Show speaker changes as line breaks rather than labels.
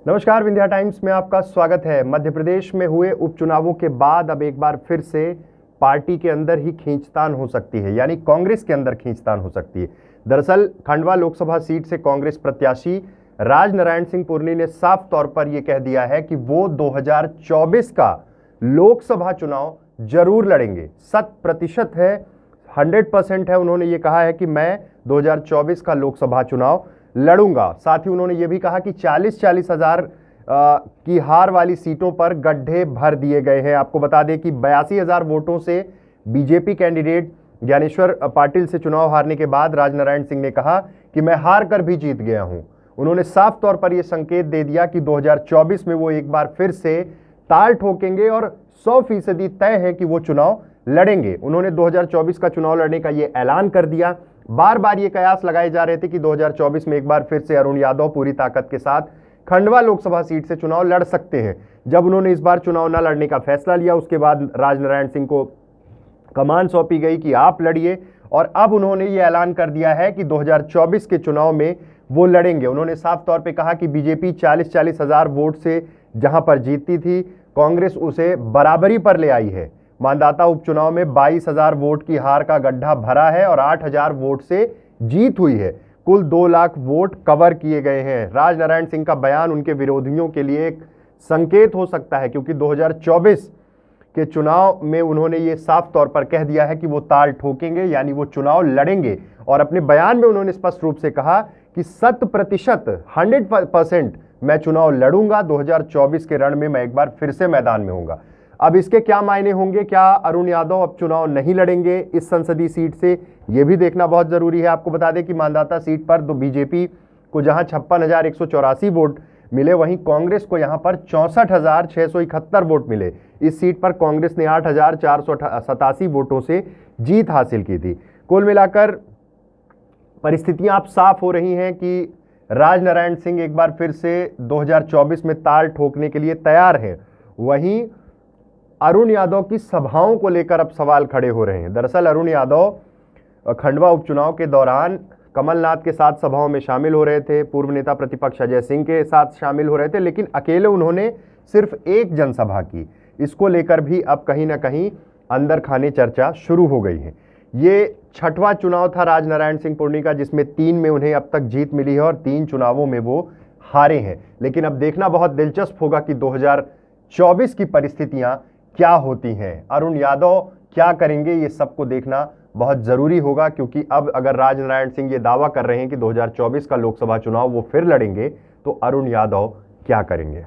नमस्कार, विंध्या टाइम्स में आपका स्वागत है। मध्य प्रदेश में हुए उपचुनावों के बाद अब एक बार फिर से पार्टी के अंदर ही खींचतान हो सकती है, यानी कांग्रेस के अंदर खींचतान हो सकती है। दरअसल खंडवा लोकसभा सीट से कांग्रेस प्रत्याशी राजनारायण सिंह पुरनी ने साफ तौर पर यह कह दिया है कि वो 2024 का लोकसभा चुनाव जरूर लड़ेंगे। 100% है, 100% है। उन्होंने ये कहा है कि मैं 2024 का लोकसभा चुनाव लड़ूंगा। साथ ही उन्होंने ये भी कहा कि 40-40 हजार की हार वाली सीटों पर गड्ढे भर दिए गए हैं। आपको बता दें कि 82,000 वोटों से बीजेपी कैंडिडेट ज्ञानेश्वर पाटिल से चुनाव हारने के बाद राजनारायण सिंह ने कहा कि मैं हार कर भी जीत गया हूं। उन्होंने साफ तौर पर यह संकेत दे दिया कि 2024 में वो एक बार फिर से ताल ठोकेंगे और 100% तय है कि वो चुनाव लड़ेंगे। उन्होंने 2024 का चुनाव लड़ने का ये ऐलान कर दिया। बार बार ये कयास लगाए जा रहे थे कि 2024 में एक बार फिर से अरुण यादव पूरी ताकत के साथ खंडवा लोकसभा सीट से चुनाव लड़ सकते हैं। जब उन्होंने इस बार चुनाव न लड़ने का फैसला लिया, उसके बाद राजनारायण सिंह को कमान सौंपी गई कि आप लड़िए, और अब उन्होंने ये ऐलान कर दिया है कि 2024 के चुनाव में वो लड़ेंगे। उन्होंने साफ तौर पर कहा कि बीजेपी 40-40 हजार वोट से जहां पर जीतती थी, कांग्रेस उसे बराबरी पर ले आई है। मानदाता उपचुनाव में 22,000 वोट की हार का गड्ढा भरा है और 8,000 वोट से जीत हुई है। कुल 2 लाख वोट कवर किए गए हैं। राजनारायण सिंह का बयान उनके विरोधियों के लिए एक संकेत हो सकता है, क्योंकि 2024 के चुनाव में उन्होंने ये साफ तौर पर कह दिया है कि वो ताल ठोकेंगे, यानी वो चुनाव लड़ेंगे। और अपने बयान में उन्होंने स्पष्ट रूप से कहा कि 100% मैं चुनाव लड़ूंगा। 2024 के रण में मैं एक बार फिर से मैदान में होऊंगा। अब इसके क्या मायने होंगे? क्या अरुण यादव अब चुनाव नहीं लड़ेंगे इस संसदीय सीट से? यह भी देखना बहुत जरूरी है। आपको बता दें कि मानदाता सीट पर तो बीजेपी को जहां 56,184 वोट मिले, वहीं कांग्रेस को यहां पर 64,671 वोट मिले। इस सीट पर कांग्रेस ने 8,487 वोटों से जीत हासिल की थी। कुल मिलाकर परिस्थितियां अब साफ हो रही हैं कि राजनारायण सिंह एक बार फिर से 2024 में ताल ठोकने के लिए तैयार हैं। वहीं अरुण यादव की सभाओं को लेकर अब सवाल खड़े हो रहे हैं। दरअसल अरुण यादव खंडवा उपचुनाव के दौरान कमलनाथ के साथ सभाओं में शामिल हो रहे थे, पूर्व नेता प्रतिपक्ष अजय सिंह के साथ शामिल हो रहे थे, लेकिन अकेले उन्होंने सिर्फ एक जनसभा की। इसको लेकर भी अब कहीं ना कहीं अंदर खाने चर्चा शुरू हो गई है। ये 6वां चुनाव था राजनारायण सिंह पुरनी का, जिसमें 3 में उन्हें अब तक जीत मिली है और 3 चुनावों में वो हारे हैं। लेकिन अब देखना बहुत दिलचस्प होगा कि 2024 की परिस्थितियां क्या होती हैं, अरुण यादव क्या करेंगे, ये सबको देखना बहुत जरूरी होगा। क्योंकि अब अगर राजनारायण सिंह ये दावा कर रहे हैं कि 2024 का लोकसभा चुनाव वो फिर लड़ेंगे, तो अरुण यादव क्या करेंगे?